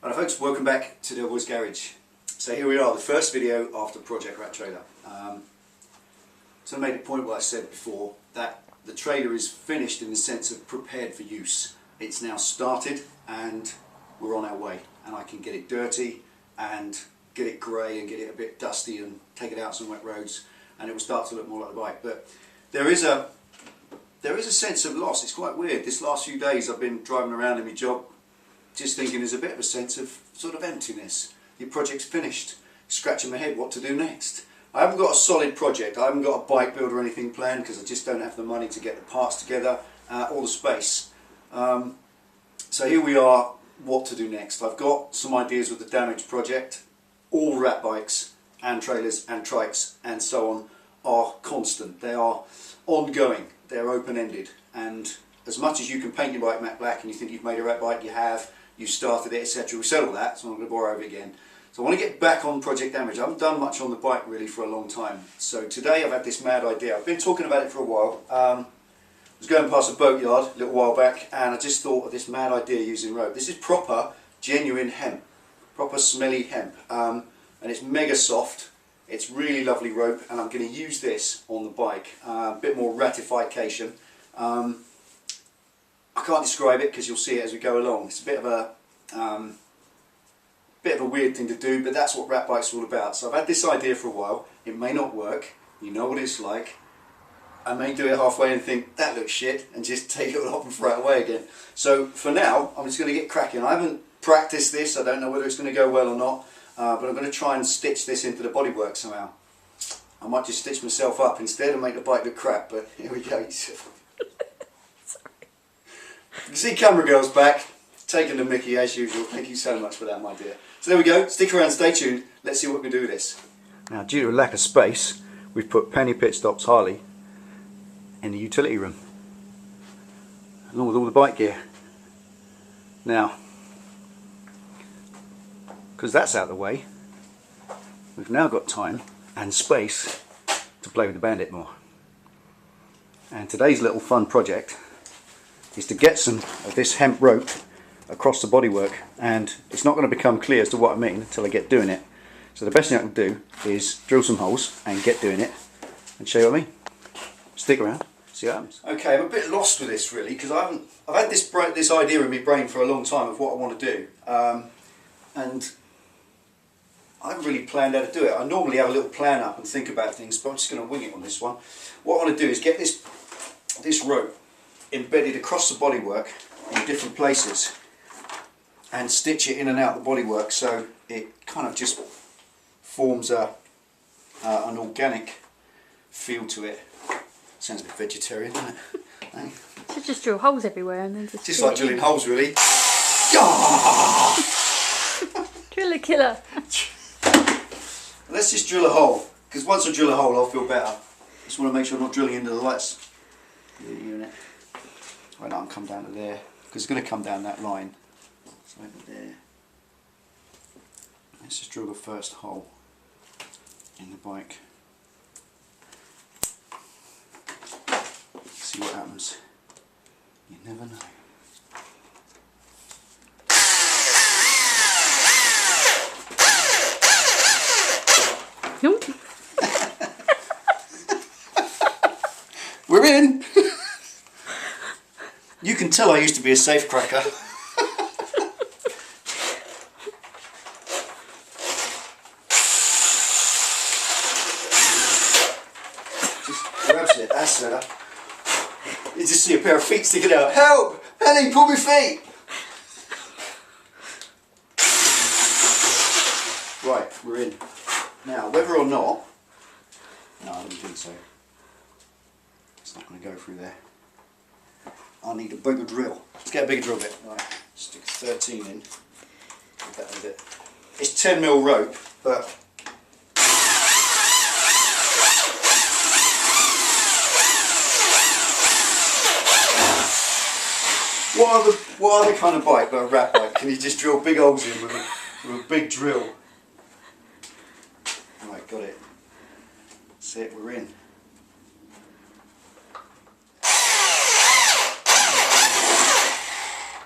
Hello folks, welcome back to Delboy's Garage. So here we are, the first video after Project Rat Trailer. So I made a point what I said before, that the trailer is finished in the sense of prepared for use. It's now started and we're on our way, and I can get it dirty and get it grey and get it a bit dusty and take it out some wet roads, and it will start to look more like the bike. But there is a sense of loss. It's quite weird. This last few days I've been driving around in my job just thinking there's a bit of a sense of sort of emptiness. Your project's finished. Scratching my head what to do next. I haven't got a solid project. I haven't got a bike build or anything planned because I just don't have the money to get the parts together or the space. So here we are, what to do next. I've got some ideas with the Damage project. All rat bikes and trailers and trikes and so on are constant. They are ongoing. They're open-ended, and as much as you can paint your bike matte black and you think you've made a rat bike, you have, you started it, etc. We said all that, so I'm not going to bore over again. So I want to get back on Project Damage. I haven't done much on the bike really for a long time. So today I've had this mad idea. I've been talking about it for a while. I was going past a boatyard a little while back and I just thought of this mad idea using rope. This is proper, genuine hemp. Proper smelly hemp. And it's mega soft. It's really lovely rope, and I'm going to use this on the bike. A bit more ratification. I can't describe it because you'll see it as we go along. It's a bit of a weird thing to do, but that's what rat bikes are all about. So I've had this idea for a while. It may not work. You know what it's like. I may do it halfway and think that looks shit and just take it off and throw it away again. So for now, I'm just going to get cracking. I haven't practiced this. I don't know whether it's going to go well or not, but I'm going to try and stitch this into the bodywork somehow. I might just stitch myself up instead and make the bike look crap, but here we go. You can see Camera Girl's back, taking the mickey as usual. Thank you so much for that, my dear. So there we go, stick around, stay tuned, let's see what we can do with this. Now, due to a lack of space, we've put Penny Pitstop's Harley in the utility room, along with all the bike gear. Now, because that's out of the way, we've now got time and space to play with the Bandit more. And today's little fun project is to get some of this hemp rope across the bodywork, and it's not going to become clear as to what I mean until I get doing it. So the best thing I can do is drill some holes and get doing it and show you what I mean. Stick around, see what happens. Okay, I'm a bit lost with this really, because I've had this idea in my brain for a long time of what I want to do, and I haven't really planned how to do it. I normally have a little plan up and think about things, but I'm just going to wing it on this one. What I want to do is get this rope embedded across the bodywork in different places and stitch it in and out the bodywork so it kind of just forms an organic feel to it. Sounds a bit vegetarian, doesn't it? Should just drill holes everywhere and then just like drilling holes really. Drill a killer. Let's just drill a hole, because once I drill a hole I'll feel better. Just want to make sure I'm not drilling into the lights. The unit. Right now, I'll come down to there, because it's going to come down that line. So over there. Let's just drill the first hole in the bike. See what happens. You never know. We're in! You can tell I used to be a safe cracker. Just grabs it, that's better. You just see a pair of feet sticking out. Help! Ellie, pull my feet! Right, we're in. Now, whether or not... No, I don't think so. It's not going to go through there. I need a bigger drill. Let's get a bigger drill bit. Right, stick 13 in. Get that with it. It's 10mm rope, but what other kind of bike but a rat bike can you just drill big holes in with a big drill? Right, got it. That's it, we're in.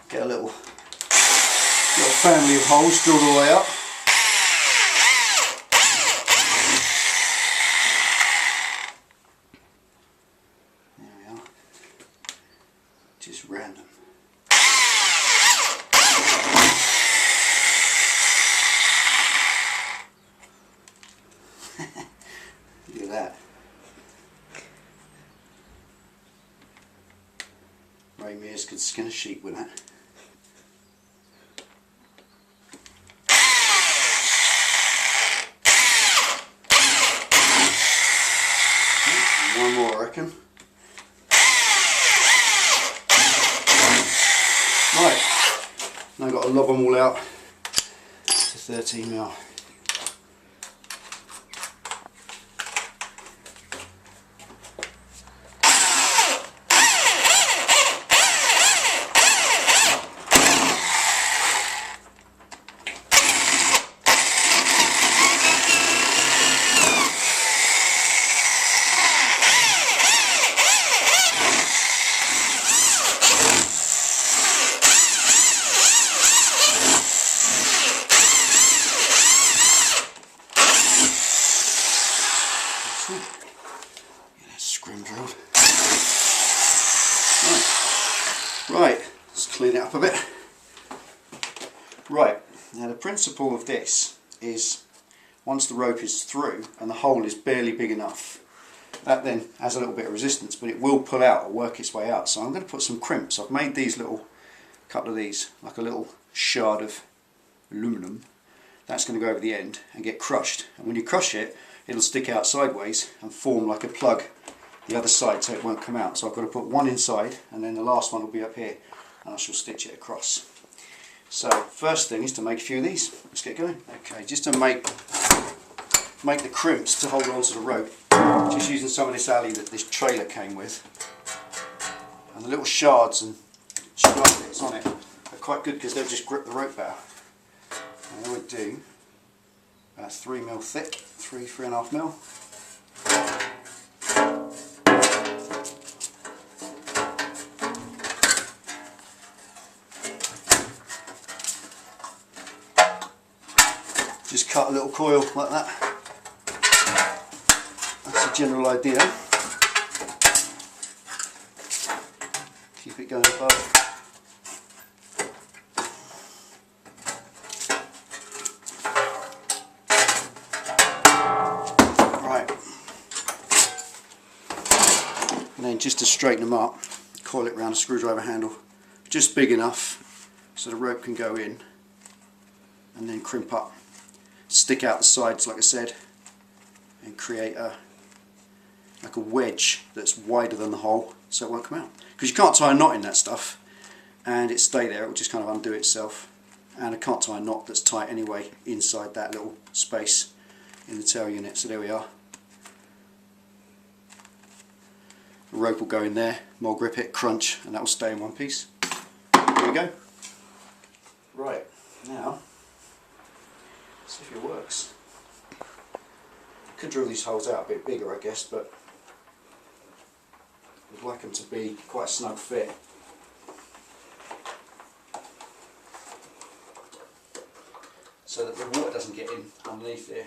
Get a little Got a family of holes drilled all the way up. There we are. Just random. Look at that. Ray Mears could skin a sheep with that. One more, I reckon. Right, now I've got to lob them all out to 13mm. Scrim drilled. Right, let's clean it up a bit. Right, now the principle of this is once the rope is through and the hole is barely big enough, that then has a little bit of resistance, but it will pull out or work its way out. So I'm going to put some crimps. I've made these little, couple of these, like a little shard of aluminum. That's going to go over the end and get crushed. And when you crush it, it'll stick out sideways and form like a plug the other side so it won't come out. So I've got to put one inside and then the last one will be up here and I shall stitch it across. So first thing is to make a few of these. Let's get going. Okay, just to make the crimps to hold on to the rope, just using some of this alley that this trailer came with. And the little shards and strap bits on it are quite good because they'll just grip the rope better. And I would do about 3mm thick, 3.5mm. Just cut a little coil like that. That's the general idea. Keep it going above. Right. And then just to straighten them up, coil it around a screwdriver handle, just big enough so the rope can go in, and then crimp up. Stick out the sides like I said and create like a wedge that's wider than the hole so it won't come out, because you can't tie a knot in that stuff and it stay there, it will just kind of undo itself, and I can't tie a knot that's tight anyway inside that little space in the tail unit. So there we are. The rope will go in there, more grip it, crunch, and that will stay in one piece. There we go. Right, now see if it works. Could drill these holes out a bit bigger I guess, but I'd like them to be quite a snug fit. So that the water doesn't get in underneath there.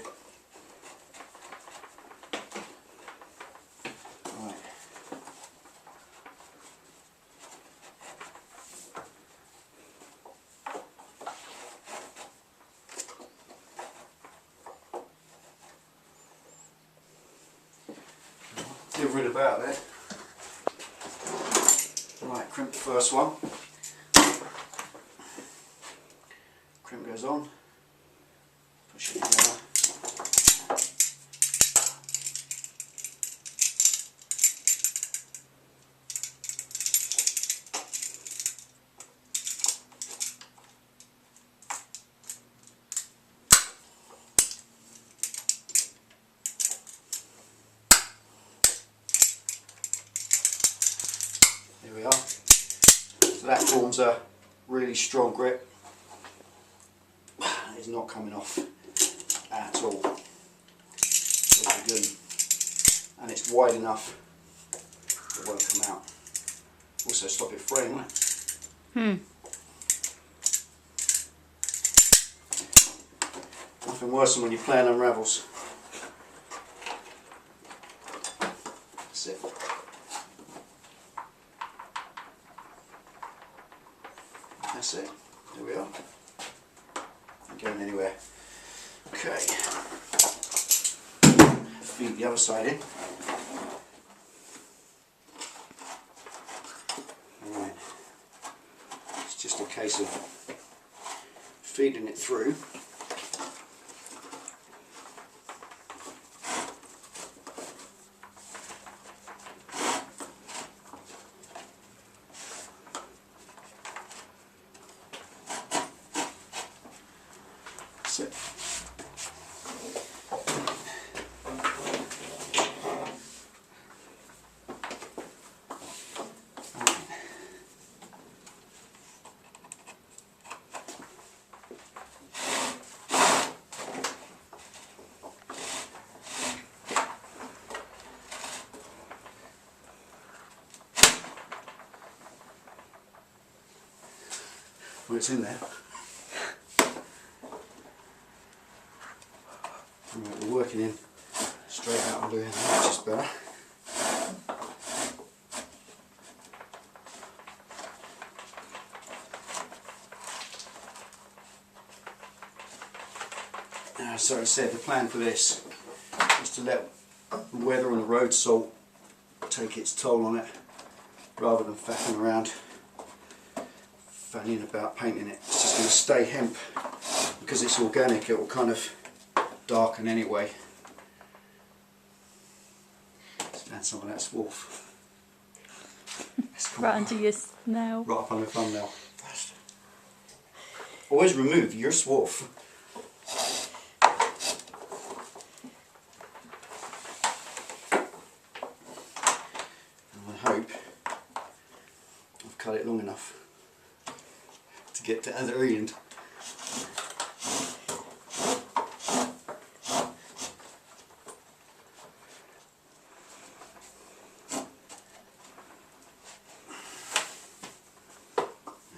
Right. Get rid of out there. Right, crimp the first one. Crimp goes on. Push it together. There we are. So that forms a really strong grip. It's not coming off at all. Really good. And it's wide enough it won't come out. Also stop it fraying, won't it? Nothing worse than when your plan unravels. That's it. That's it. There we are. Not going anywhere. Okay. Feed the other side in. Right. It's just a case of feeding it through. That's it. Well, it's in there. Right, we're working in straight out and doing that, which is better. So I said the plan for this is to let the weather and the road salt take its toll on it rather than faffing around, fanning about painting it. It's just going to stay hemp because it's organic. It will kind of darken anyway. Let's add some of that swarf. Right under your nail. Right up on the thumbnail. Always remove your swarf. And I hope I've cut it long enough to get to the other end.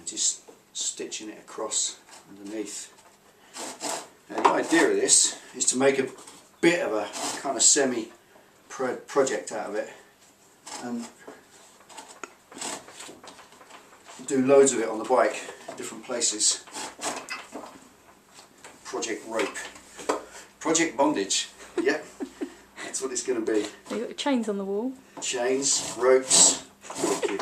Just stitching it across underneath. Now the idea of this is to make a bit of a kind of semi-project out of it and do loads of it on the bike, different places. Project rope. Project bondage. Yep, that's what it's going to be. You've got chains on the wall. Chains, ropes, wicked.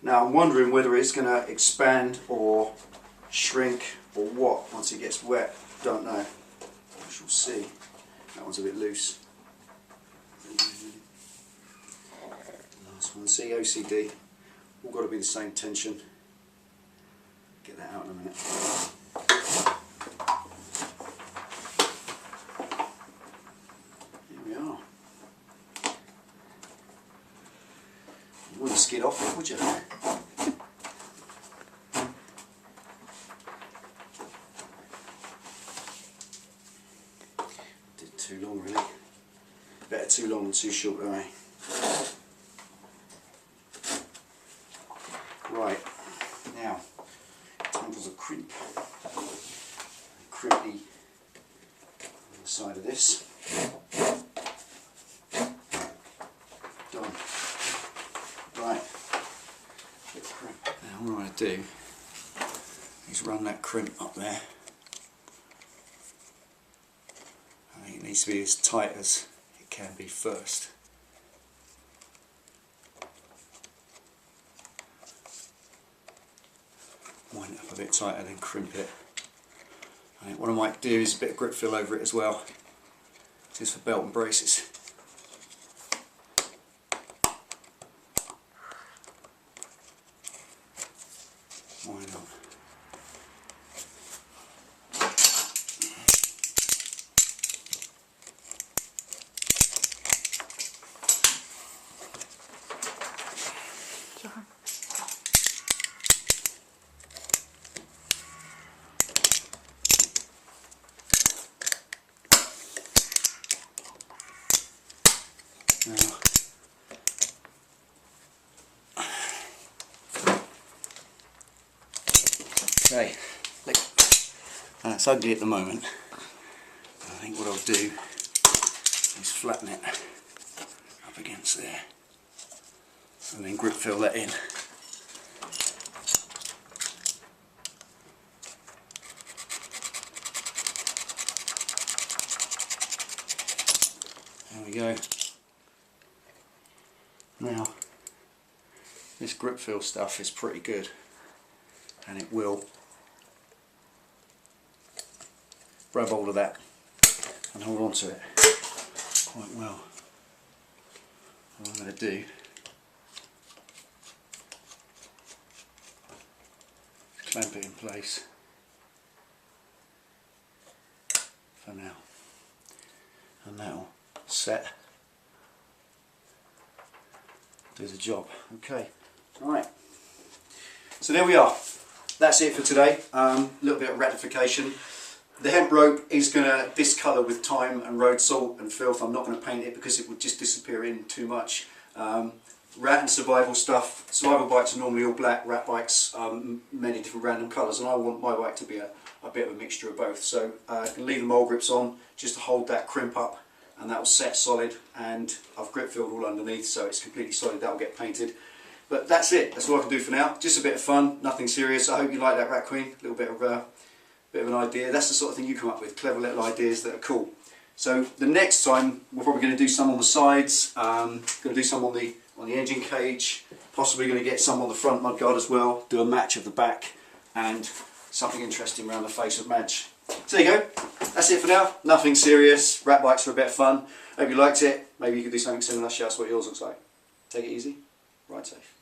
Now I'm wondering whether it's going to expand or shrink or what once it gets wet. Don't know. We shall see. That one's a bit loose. Last one. See, OCD. All got to be the same tension. Get that out in a minute. Here we are. You wouldn't skid off it, would you? Did too long, really. Better too long than too short, don't I? Right, now, time for the crimp. Crimp the side of this. Done. Right. Now what I'm going to do is run that crimp up there. I think it needs to be as tight as it can be first. Wind it up a bit tighter, then crimp it. I think what I might do is a bit of grip fill over it as well, just for belt and braces. Why not? Okay, that's ugly at the moment. I think what I'll do is flatten it up against there and then grip fill that in. There we go. Now, this grip fill stuff is pretty good, and it will grab hold of that and hold on to it quite well. What I'm going to do is clamp it in place for now, and that'll set, do the job. Okay, alright, so there we are. That's it for today. A little bit of rectification. The hemp rope is going to discolour with time and road salt and filth. I'm not going to paint it because it would just disappear in too much. Rat and survival stuff. Survival bikes are normally all black, rat bikes many different random colours, and I want my bike to be a bit of a mixture of both. So I can leave the mole grips on just to hold that crimp up, and that will set solid, and I've grip filled all underneath so it's completely solid. That will get painted. But that's it, that's all I can do for now. Just a bit of fun, nothing serious. I hope you like that Rat Queen, a little bit of an idea. That's the sort of thing you come up with, clever little ideas that are cool. So the next time we're probably going to do some on the sides, going to do some on the engine cage, possibly going to get some on the front mudguard as well, do a match of the back, and something interesting around the face of Madge. So there you go, that's it for now, nothing serious. Rat bikes are a bit of fun. Hope you liked it. Maybe you could do something similar, show us what yours looks like. Take it easy, ride safe.